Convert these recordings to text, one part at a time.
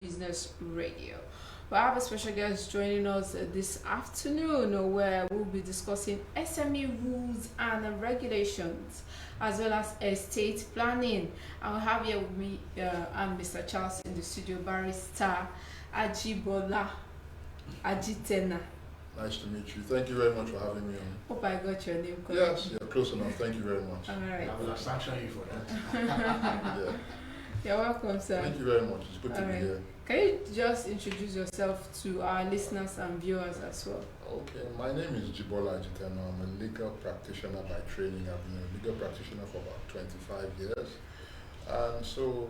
Business Radio. We have a special guest joining us this afternoon where we'll be discussing SME rules and regulations as well as estate planning. I will have here with me and Mr. Charles in the studio, Barrister Ajibola Ajitena. Nice to meet you. Thank you very much for having me on. Hope I got your name correct. Yes, you're close enough. Thank you very much. All right. I will sanction you for that. Yeah. You're welcome, sir. Thank you very much. It's good to be here. Can you just introduce yourself to our listeners and viewers as well? Okay, my name is Jibola Ajiteno. I'm a legal practitioner by training. I've been a legal practitioner for about 25 years. And so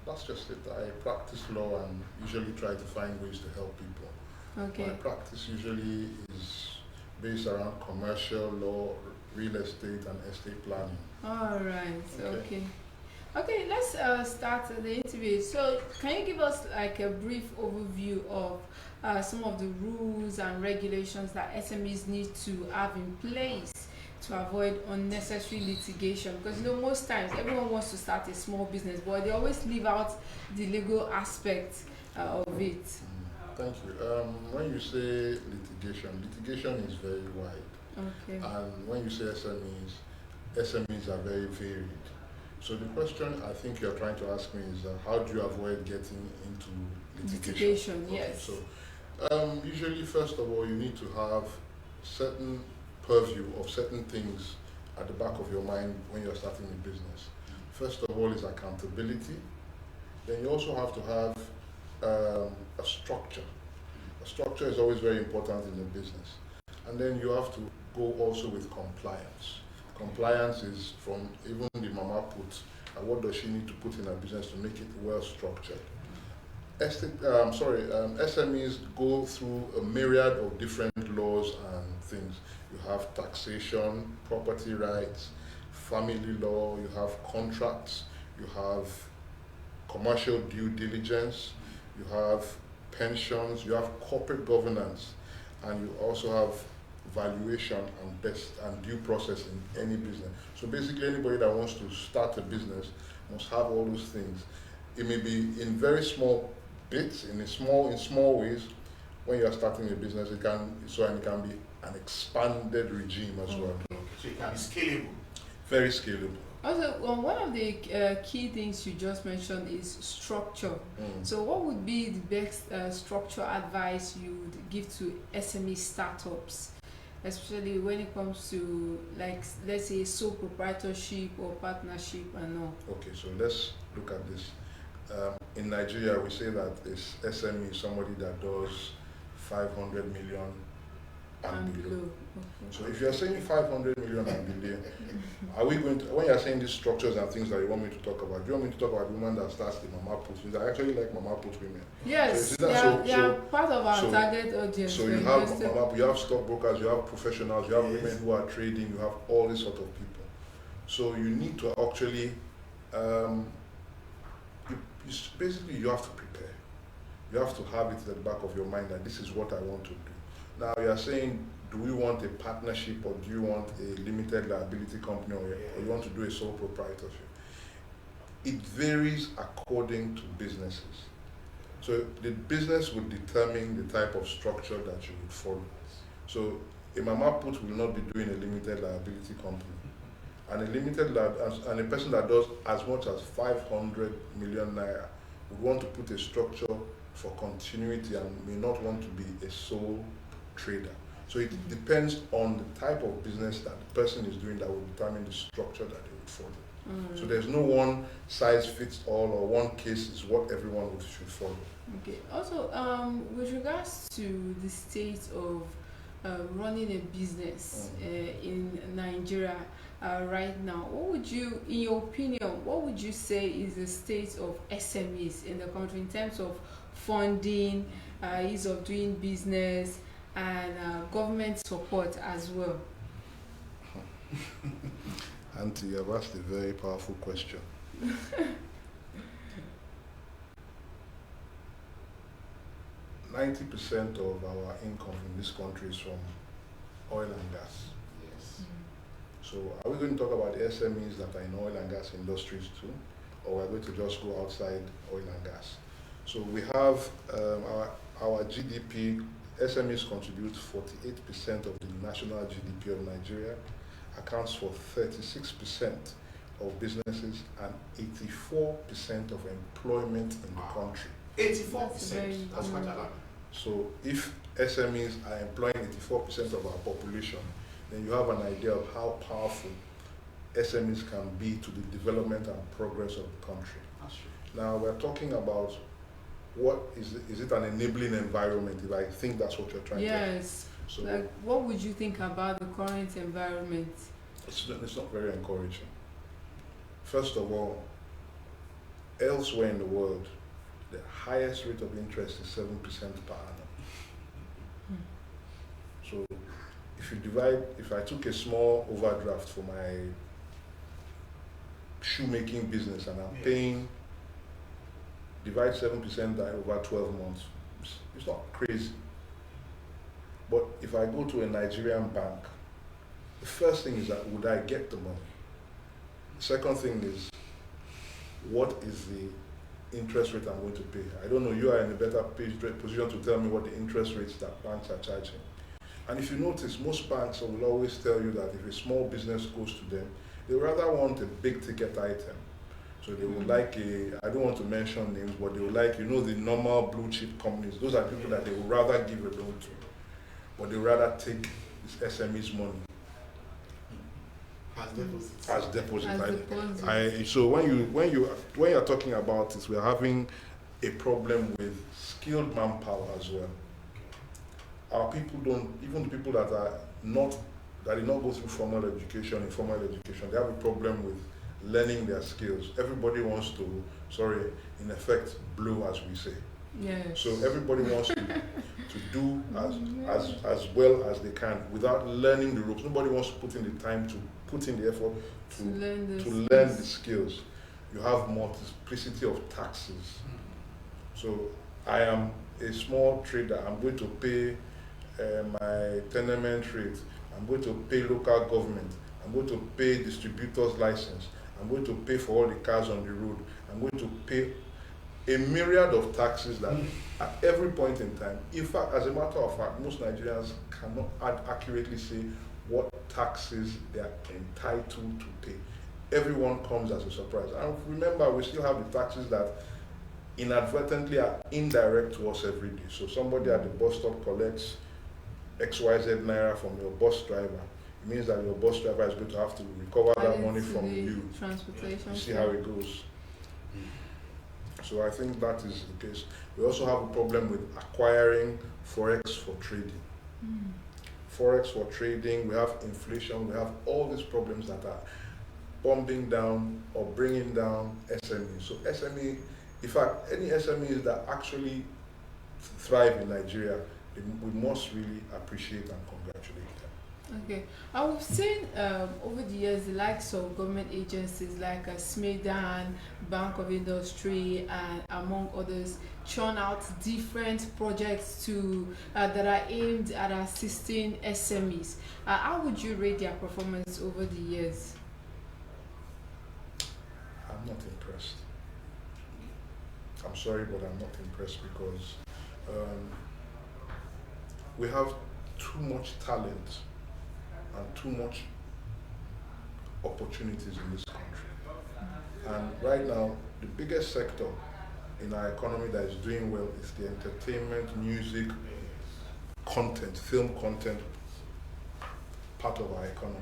that's just it. I practice law and usually try to find ways to help people. Okay. My practice usually is based around commercial law, real estate, and estate planning. All right. Okay, let's start the interview. So, can you give us like a brief overview of some of the rules and regulations that SMEs need to have in place to avoid unnecessary litigation? Because most times everyone wants to start a small business, but they always leave out the legal aspect of it. Thank you. When you say litigation is very wide. Okay. And when you say SMEs are very varied. So the question I think you're trying to ask me is how do you avoid getting into litigation? Litigation, yes. So usually, first of all, you need to have certain purview of certain things at the back of your mind when you're starting a business. First of all is accountability. Then you also have to have a structure. A structure is always very important in a business. And then you have to go also with compliance. Compliance is from even the mama put, what does she need to put in her business to make it well structured. SMEs go through a myriad of different laws and things. You have taxation, property rights, family law, you have contracts, you have commercial due diligence, you have pensions, you have corporate governance, and you also have valuation and due process in any business. So basically anybody that wants to start a business must have all those things. It may be in very small bits, in small ways. When you are starting a business, it can be an expanded regime as well. Okay. So it can be scalable. Very scalable. Also, one of the key things you just mentioned is structure. So what would be the best structure advice you would give to SME startups, especially when it comes to, like, let's say sole proprietorship or partnership and all? Okay, so let's look at this. In Nigeria, we say that SME is somebody that does 500 million and below. Okay. So if you're saying 500 million and below, are we going to, when you're saying these structures and things that you want me to talk about, do you want me to talk about the woman that starts the mama put? I actually like mama put women. Yes, so they are part of our target audience. So you have stockbrokers, you have professionals, you have women who are trading, you have all these sort of people. So you need to actually, basically you have to prepare. You have to have it at the back of your mind that this is what I want to do. Now you are saying, do we want a partnership or do you want a limited liability company or you want to do a sole proprietorship? It varies according to businesses. So the business will determine the type of structure that you would follow. So a mama put will not be doing a limited liability company. And a person that does as much as 500 million naira would want to put a structure for continuity and may not want to be a sole trader. So it depends on the type of business that the person is doing that will determine the structure that they would follow. So there's no one size fits all or one case is what everyone should follow. Okay. Also, with regards to the state of running a business in Nigeria right now, what would you, in your opinion, what would you say is the state of SMEs in the country in terms of funding, ease of doing business, and government support as well? Auntie, you have asked a very powerful question. 90% of our income in this country is from oil and gas. Yes. So are we going to talk about the SMEs that are in oil and gas industries too? Or we're going to just go outside oil and gas? So we have our GDP, SMEs contribute 48% of the national GDP of Nigeria, accounts for 36% of businesses and 84% of employment in the country. 84%. That's quite a lot. So if SMEs are employing 84% of our population, then you have an idea of how powerful SMEs can be to the development and progress of the country. That's true. Now we're talking about what is it an enabling environment, if I think that's what you're trying to Yes. So Like, what would you think about the current environment? it's not very encouraging. First of all, elsewhere in the world, the highest rate of interest is 7% per annum. So if I took a small overdraft for my shoemaking business and I'm paying, divide 7% by over 12 months, it's not crazy. But if I go to a Nigerian bank, the first thing is that would I get the money? The second thing is, what is the interest rate I'm going to pay? I don't know, you are in a better position to tell me what the interest rates that banks are charging. And if you notice, most banks will always tell you that if a small business goes to them, they rather want a big ticket item. So they would like I don't want to mention names, but they would like, the normal blue chip companies. Those are people that they would rather give a loan to, but they would rather take this SME's money as deposit. So when you're talking about this, we're having a problem with skilled manpower as well. Our people even the people that did not go through formal education, informal education, they have a problem with learning their skills. Everybody wants to, in effect, blow, as we say. Yes. So everybody wants to do as well as they can without learning the ropes. Nobody wants to put in the time, to put in the effort to learn the skills. You have multiplicity of taxes. So I am a small trader. I'm going to pay my tenement rate. I'm going to pay local government. I'm going to pay distributor's license. I'm going to pay for all the cars on the road. I'm going to pay a myriad of taxes that at every point in time, in fact, as a matter of fact, most Nigerians cannot accurately say what taxes they are entitled to pay. Everyone comes as a surprise. And remember, we still have the taxes that inadvertently are indirect to us every day. So somebody at the bus stop collects XYZ Naira from your bus driver. It means that your bus driver is going to have to recover that money from you. Transportation. You see how it goes. So I think that is the case. We also have a problem with acquiring forex for trading. Forex for trading, we have inflation, we have all these problems that are bombing down or bringing down SMEs. So SME, in fact, any SMEs that actually thrive in Nigeria, we must really appreciate and congratulate them. Okay, I've seen over the years the likes of government agencies like SMEs, Bank of Industry, and among others, churn out different projects that are aimed at assisting SMEs. How would you rate their performance over the years? I'm not impressed. I'm sorry, but I'm not impressed because we have too much talent and too much opportunities in this country. And right now, the biggest sector in our economy that is doing well is the entertainment, music, content, film content part of our economy.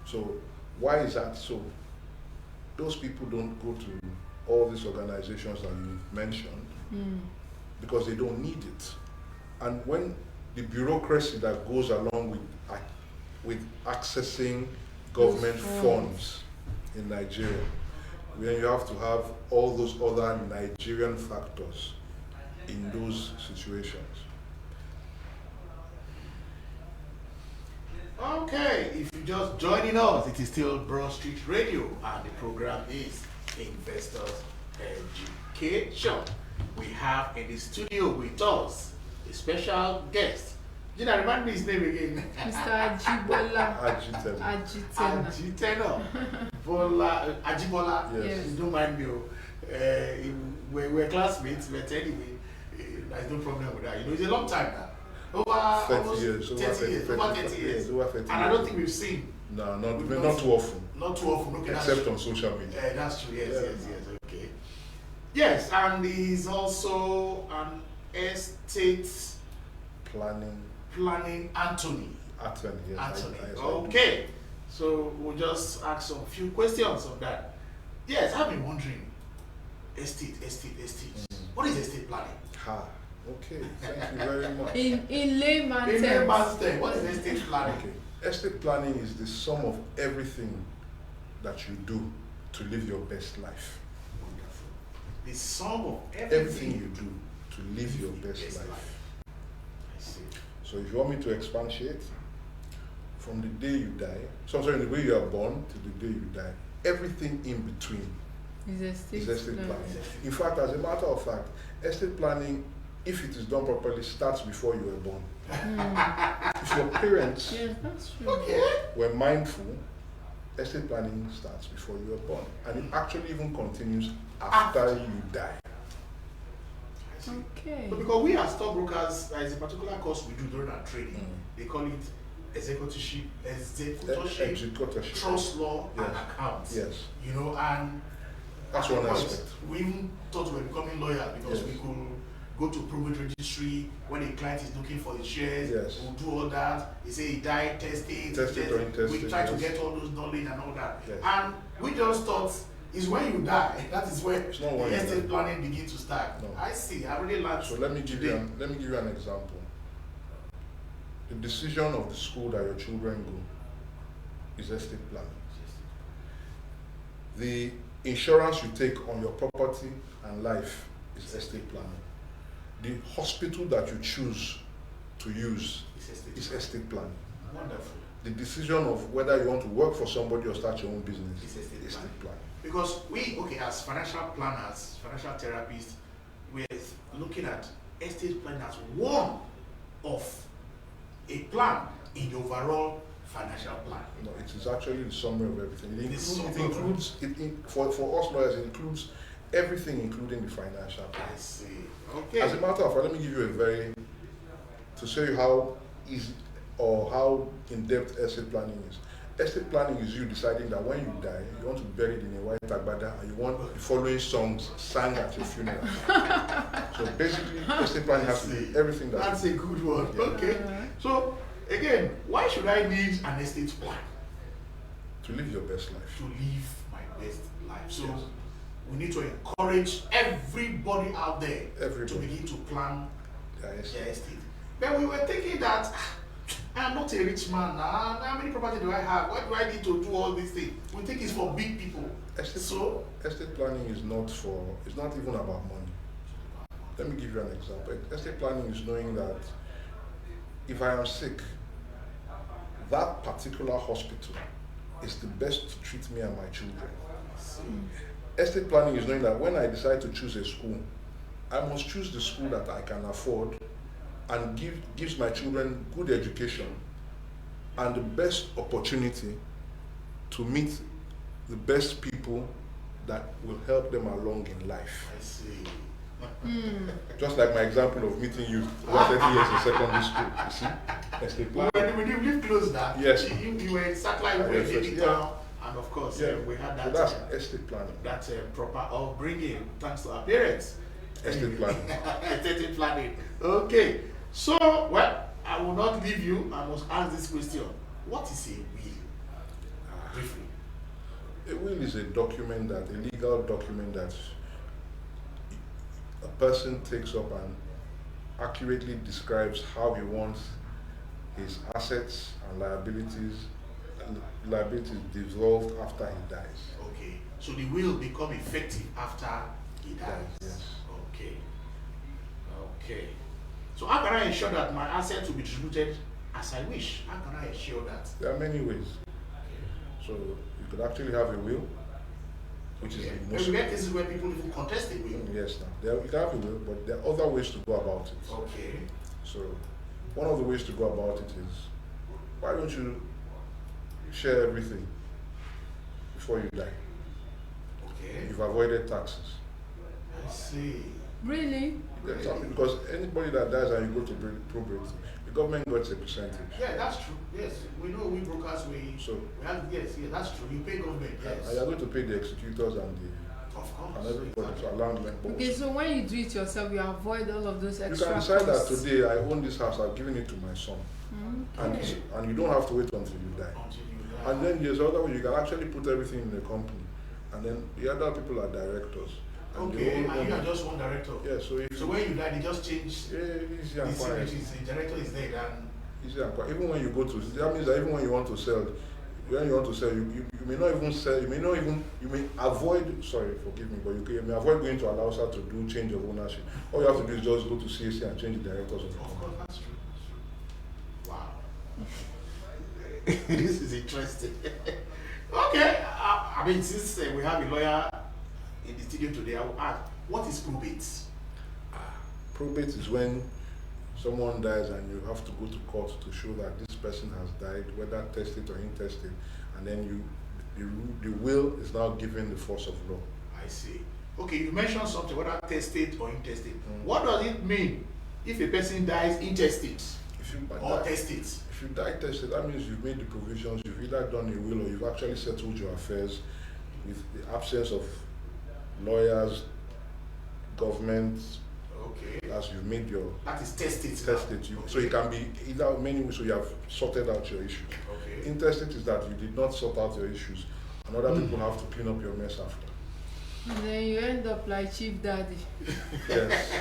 So why is that so? Those people don't go to all these organizations that you mentioned because they don't need it. And when the bureaucracy that goes along with accessing government funds in Nigeria, when you have to have all those other Nigerian factors in those situations. Okay, if you're just joining us, it is still Broad Street Radio, and the program is Investors Education. We have in the studio with us a special guest. Gina, remind me his name again. Mr. Ajibola. Agitena. Agitena. Ajibola. Yes. You don't mind me. we're classmates, but anyway, there's no problem with that. You know, it's a long time now. Over 30 years. Over 30 years. Over 30 And I don't think we've seen. No, not too often. Not too often, okay. Except on social media. That's true, yes, okay. Yes, and he's also an estate planning Anthony. Anthony, yes. Anthony. Okay. So we'll just ask some few questions on that. Yes, I've been wondering. Estate. What is estate planning? Okay, thank you very much. In layman's terms. What is estate planning? Okay. Estate planning is the sum of everything that you do to live your best life. Wonderful. The sum of everything you do to live your best life. I see. So if you want me to expatiate, from the day you die, so I'm sorry, the way you are born to the day you die, everything in between is estate planning. In fact, as a matter of fact, estate planning, if it is done properly, starts before you were born. If your parents were mindful, estate planning starts before you were born. And it actually even continues after you die. Okay. But because we as stockbrokers, there is a particular course we do during our training. They call it executorship, trust law, and accounts. Yes. You know, and that's one aspect. We even thought we were becoming lawyers because we could go to probate registry when a client is looking for his shares. We'll do all that. They say he died, test it. We try to get all those knowledge and all that. And we just thought it's when you die that is where the estate planning begins to start. No. I see. I really like. So let me give you an example. The decision of the school that your children go is estate planning. The insurance you take on your property and life is estate planning. The hospital that you choose to use is estate planning. Wonderful. The decision of whether you want to work for somebody or start your own business is estate planning. Because we, as financial planners, financial therapists, we're looking at estate planning as one of a plan in the overall financial plan. No, it is actually the summary of everything. For us lawyers, it includes everything, including the financial plan. I see. Okay. As a matter of fact, let me give you to show you how easy or how in-depth estate planning is. Estate planning is you deciding that when you die, you want to be buried in a white agbada and you want the following songs sang at your funeral. So basically, estate planning has to be everything that. That's a good one. Yeah. Okay. So again, why should I need an estate plan? To live your best life. To live my best life. So we need to encourage everybody out there to begin to plan their estate. But we were thinking that I am not a rich man now. How many property do I have? Why do I need to do all these things? We think it's for big people. Estate planning is it's not even about money. Let me give you an example. Estate planning is knowing that if I am sick, that particular hospital is the best to treat me and my children. Estate planning is knowing that when I decide to choose a school, I must choose the school that I can afford and gives my children good education and the best opportunity to meet the best people that will help them along in life. I see. Just like my example of meeting you over 30 years in secondary school, you see? Estate planning. When you live close that, yes. You were in satellite town, and of course, we had that. So that's estate planning. That proper upbringing, thanks to our parents. Estate planning. Estate planning. Okay. So, I will not leave you. I must ask this question. What is a will? Briefly. A will is a legal document that a person takes up and accurately describes how he wants his assets and liabilities dissolved after he dies. Okay. So the will become effective after he dies. Yes. Okay. So how can I ensure that my assets will be distributed as I wish? How can I ensure that? There are many ways. So you could actually have a will, which is the most. We get cases where people even contest a will. Yes, you can have a will, but there are other ways to go about it. Okay. So one of the ways to go about it is, why don't you share everything before you die? Okay. You've avoided taxes. I see. Really? Yes, because anybody that dies and you go to probate, the government gets a percentage. Yeah, that's true. Yes, we know we brokers we have. Yes, that's true. You pay government. Yes. And you're going to pay the executors and everybody to allow them. Okay, so when you do it yourself, you avoid all of those extra costs. You can decide costs. that today I own this house, I've given it to my son. And you don't have to wait until you die. And then there's other way, you can actually put everything in the company. And then the other people are directors. And okay, and you are just one director. Yeah, so when you die, they just change easy and quiet. The director is dead and easy and quiet. Even when you go to, that means that even when you want to sell, you may not even sell, you may avoid, sorry, forgive me, but you may avoid going to Alausa to do change of ownership. All you have to do is just go to CAC and change the directors of the company. Of course, that's true. Wow. This is interesting. Okay, I mean, since we have a lawyer in the studio today, I will ask, what is probate? Probate is when someone dies and you have to go to court to show that this person has died, whether tested or intestate, and then the will is now given the force of law. I see. Okay, you mentioned something, whether tested or intestate. What does it mean if a person dies intestate or tested? If you die tested, that means you've made the provisions, you've either done a will or you've actually settled your affairs with the absence of lawyers, government. Okay. As you've made your... That is tested. Tested. Okay. So it can be either many ways, so you have sorted out your issues. Okay. Intestate is that you did not sort out your issues, and other people have to clean up your mess after. And then you end up like Chief Daddy. Yes.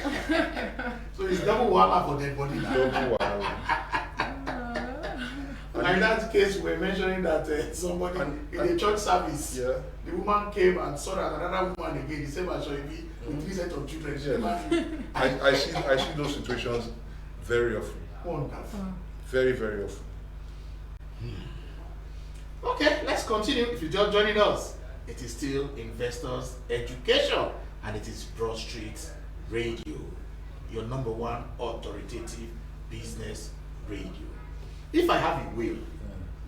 So it's double wahala for dead body now. Double wahala. And in that case, we're mentioning that somebody in a church service, the woman came and saw that another woman again, the same as Shoibi, with 3 sets of children. Yes. I see those situations very often. Wonderful. Very, very often. Okay, let's continue. If you're just joining us, it is still Investors Education, and it is Broad Street Radio, your #1 authoritative business radio. If I have a will,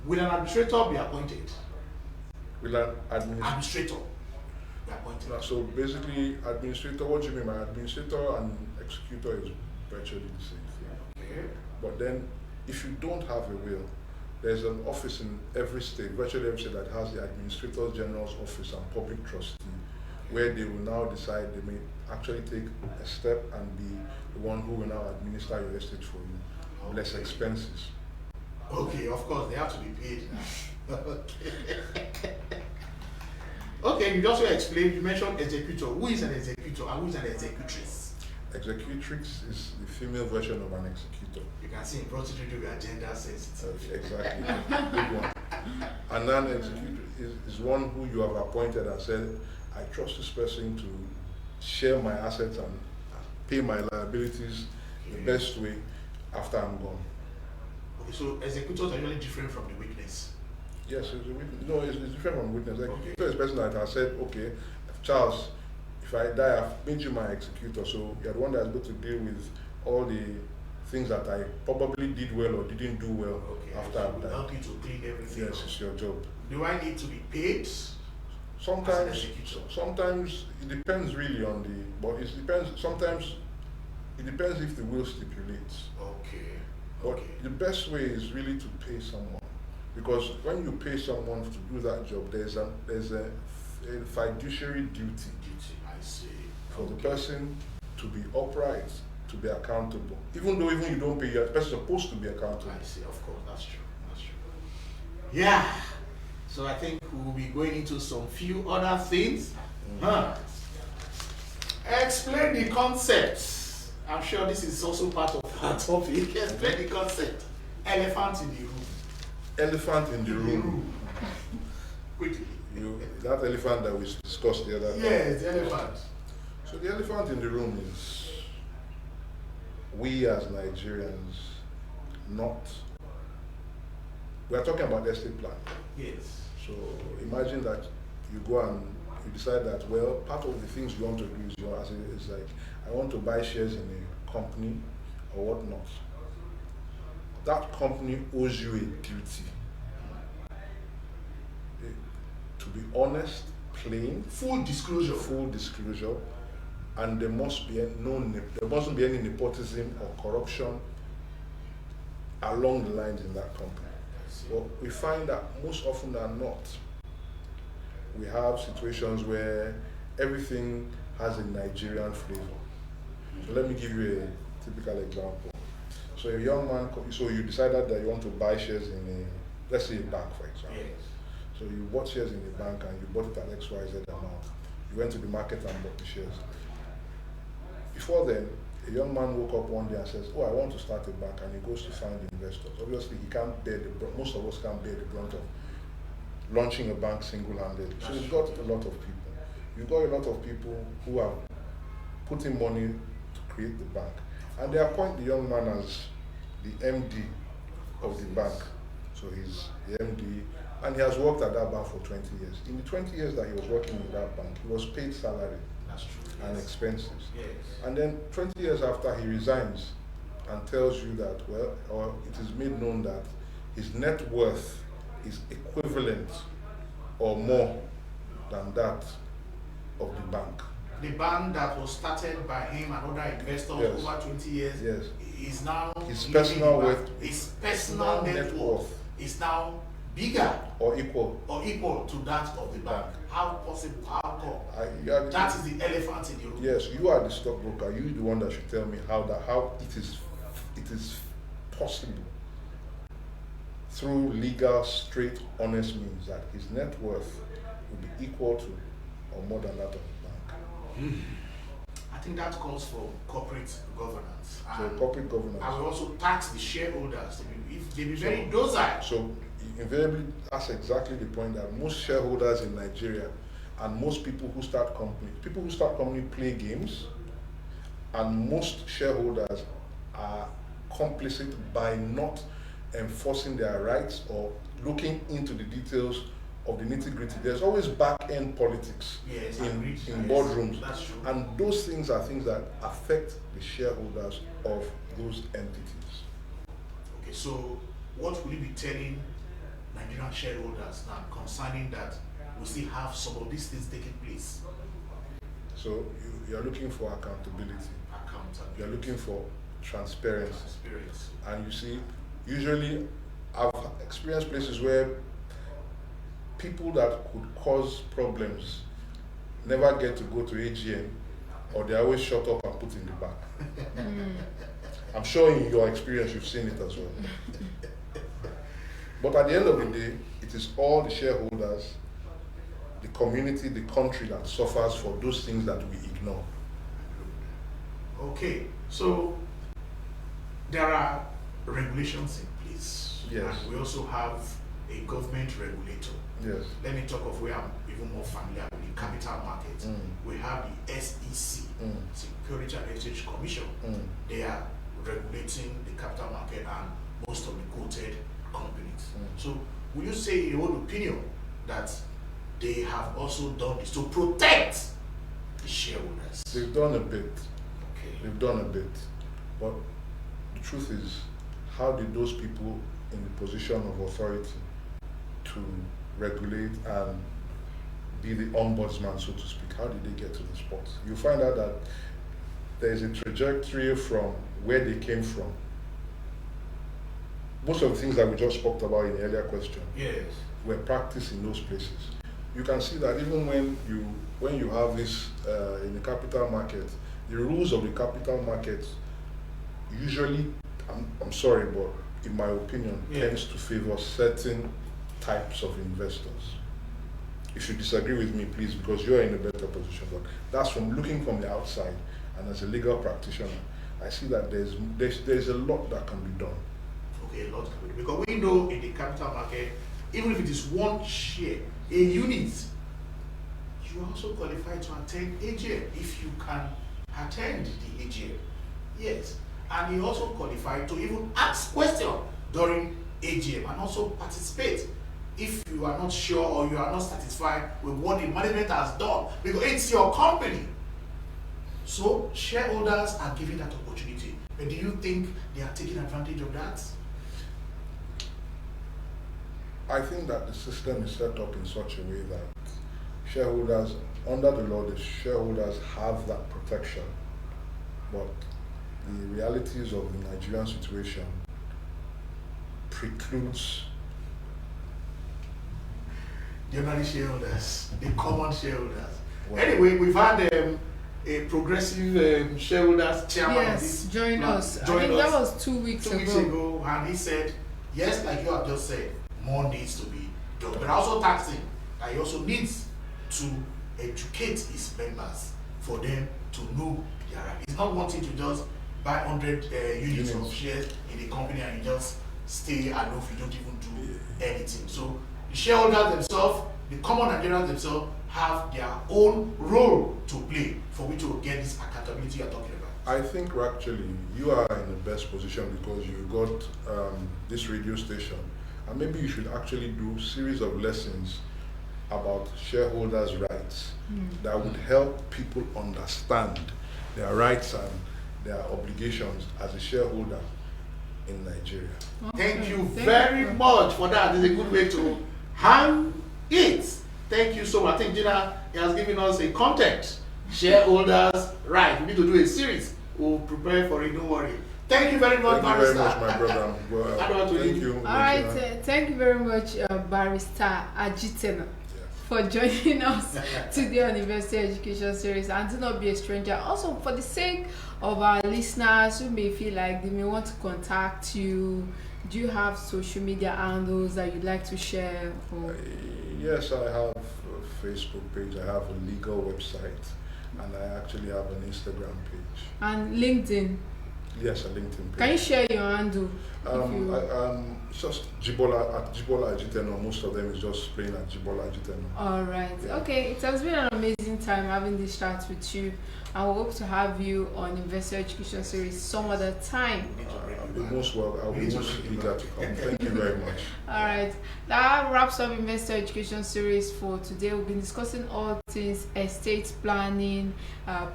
will an administrator be appointed? Will an administrator be appointed? So basically, administrator, what do you mean by administrator and executor is virtually the same thing. Okay. But then, if you don't have a will, there's an office in every state, virtually every state, that has the Administrator General's office and public trustee, where they will now decide, they may actually take a step and be the one who will now administer your estate for you, less expenses. Okay, of course, they have to be paid now. Okay. Okay, you also explained, you mentioned executor. Who is an executor and who is an executrix? Executrix is the female version of an executor. You can see in prostitute we are gender sensitive. Exactly. Good one. And an executor is one who you have appointed and said, I trust this person to share my assets and pay my liabilities the best way after I'm gone. Okay, so executors are really different from the witness. Yes, it's a witness. No, it's different from witness. Executor is a person that has said, okay, Charles, if I die, I've made you my executor, so you're the one that's going to deal with all the things that I probably did well or didn't do well after I've died. Help you to clean everything. Yes, it's your job. Do I need to be paid? Sometimes it depends really on the, but it depends. Sometimes it depends if the will stipulates. Okay. But the best way is really to pay someone, because when you pay someone to do that job, there's a fiduciary duty. I see. For the person to be upright, to be accountable. Even you don't pay, the person is supposed to be accountable. I see, of course, that's true. That's true. Yeah. So I think we'll be going into some few other things. Explain the concept. I'm sure this is also part of our topic. Explain the concept. Elephant in the room. Elephant in the room. Quickly. That elephant that we discussed the other time. Yes, the elephant. So the elephant in the room is we as Nigerians we are talking about estate plan. Yes. So imagine that you go and you decide that, well, part of the things you want to do is like, I want to buy shares in a company or whatnot. That company owes you a duty to be honest, plain, full disclosure, and there mustn't be any nepotism or corruption along the lines in that company. Well, we find that most often than not, we have situations where everything has a Nigerian flavor. So let me give you a typical example. So a young man, so you decided that you want to buy shares in let's say a bank, for example. Yes. So you bought shares in a bank and you bought it at XYZ amount. You went to the market and bought the shares. Before then, a young man woke up one day and says, oh, I want to start a bank, and he goes to find investors. Obviously, he can't bear most of us can't bear the brunt of launching a bank single-handed. So you've got a lot of people. You've got a lot of people who have put in money to create the bank. And they appoint the young man as the MD of the bank. So he's the MD, and he has worked at that bank for 20 years. In the 20 years that he was working in that bank, he was paid salary. That's true. And Yes. expenses. Yes. And then 20 years after, he resigns and tells you that, well, or it is made known that his net worth is equivalent or more than that of the bank. The bank that was started by him and other investors Yes. over 20 years Yes. is now His leaving personal the bank. worth- His personal net worth is now bigger Or equal. or equal to that of the bank. How possible? How come? That is the elephant in the room. Yes, you are the stockbroker. You the one that should tell me how it is possible through legal, straight, honest means that his net worth will be equal to or more than that of the bank. I think that calls for corporate governance. So And corporate governance. I will also tax the shareholders. They be very docile. So invariably, that's exactly the point that most shareholders in Nigeria and most people who start company play games, and most shareholders are complicit by not enforcing their rights or looking into the details of the nitty-gritty. There's always back-end politics Yes, in agreed. Yes, boardrooms, that's true. and those things are things that affect the shareholders of those entities. Okay, so what will you be telling Nigerian shareholders now concerning that we still have some of these things taking place? So you're looking for accountability. Accountability. You're looking for transparency. Transparency. And you see, usually I've experienced places where people that could cause problems never get to go to AGM, or they always shut up and put in the back. I'm sure in your experience you've seen it as well. But at the end of the day, it is all the shareholders, the community, the country that suffers for those things that we ignore. Okay, so there are regulations in place. Yes. And we also have a government regulator. Yes. Let me talk of where I'm even more familiar with the capital market. Mm. We have the SEC, Mm. Security and Exchange Commission. Mm. They are regulating the capital market and most of the quoted companies. Mm. So, will you say, in your own opinion, that they have also done this to protect the shareholders? They've done a bit. Okay. They've done a bit. But the truth is, how did those people in the position of authority to regulate and be the ombudsman, so to speak, how did they get to the spot? You find out that there is a trajectory from where they came from. Most of the things that we just spoke about in the earlier question Yes. were practiced in those places. You can see that even when you have this in the capital market, the rules of the capital market usually, I'm sorry, but in my opinion, tends to favor certain types of investors. If you disagree with me, please, because you're in a better position. But that's from looking from the outside, and as a legal practitioner, I see that there's a lot that can be done. Okay, a lot can be done. Because we know in the capital market, even if it is one share, a unit, you also qualify to attend AGM if you can attend the AGM. Yes. And you also qualify to even ask questions during AGM and also participate if you are not sure or you are not satisfied with what the management has done, because it's your company. So shareholders are given that opportunity. But do you think they are taking advantage of that? I think that the system is set up in such a way that shareholders, under the law, the shareholders have that protection. But the realities of the Nigerian situation precludes the ordinary shareholders, the common shareholders. Well, Anyway, we've had a progressive shareholders chairman of Yes, this. join us. I join think us that was 2 weeks 2 weeks ago, and he said, yes, like you have just said, more needs to be done. But also taxing, that he also needs to educate his members for them to know their right. It's not wanting to just buy 100 units of shares in the company and you just stay aloof, you don't even do anything. So the shareholders themselves, the common Nigerians themselves, have their own role to play for which to get this accountability you're talking about. I think actually you are in the best position because you got this radio station, and maybe you should actually do series of lessons about shareholders' rights that would help people understand their rights and their obligations as a shareholder in Nigeria. Okay. Thank you very much for that. It's a good way to hang it. Thank you so much. I think Gina has given us a content. Shareholders' right. We need to do a series. We'll prepare for it, don't worry. Thank you very much, Thank you very Barrister. much, my brother. Well, thank you. All right, thank you very much, Barrister Ajitena, for joining us today on Investor Education Series. And do not be a stranger. Also, for the sake of our listeners who may feel like they may want to contact you, do you have social media handles that you'd like to share? Or? Yes, I have a Facebook page, I have a legal website, and I actually have an Instagram page. And LinkedIn? Yes, a LinkedIn page. Can you share your handle? It's just Jibola at Jibola Ajiteno. Most of them is just plain at Jibola Ajiteno. All right. Yeah. Okay. It has been an amazing time having this chat with you. I hope to have you on Investor Education Series some other time. I'll be most eager to come. Thank you very much. All right. That wraps up Investor Education Series for today. We've been discussing all things estate planning,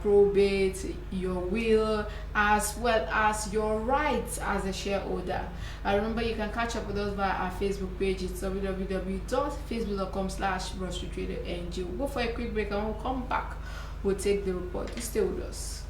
probate, your will, as well as your rights as a shareholder. Remember, you can catch up with us via our Facebook page. It's www.facebook.com/BroadStreetRadioNG. We'll go for a quick break and we'll come back. We'll take the report. You stay with us.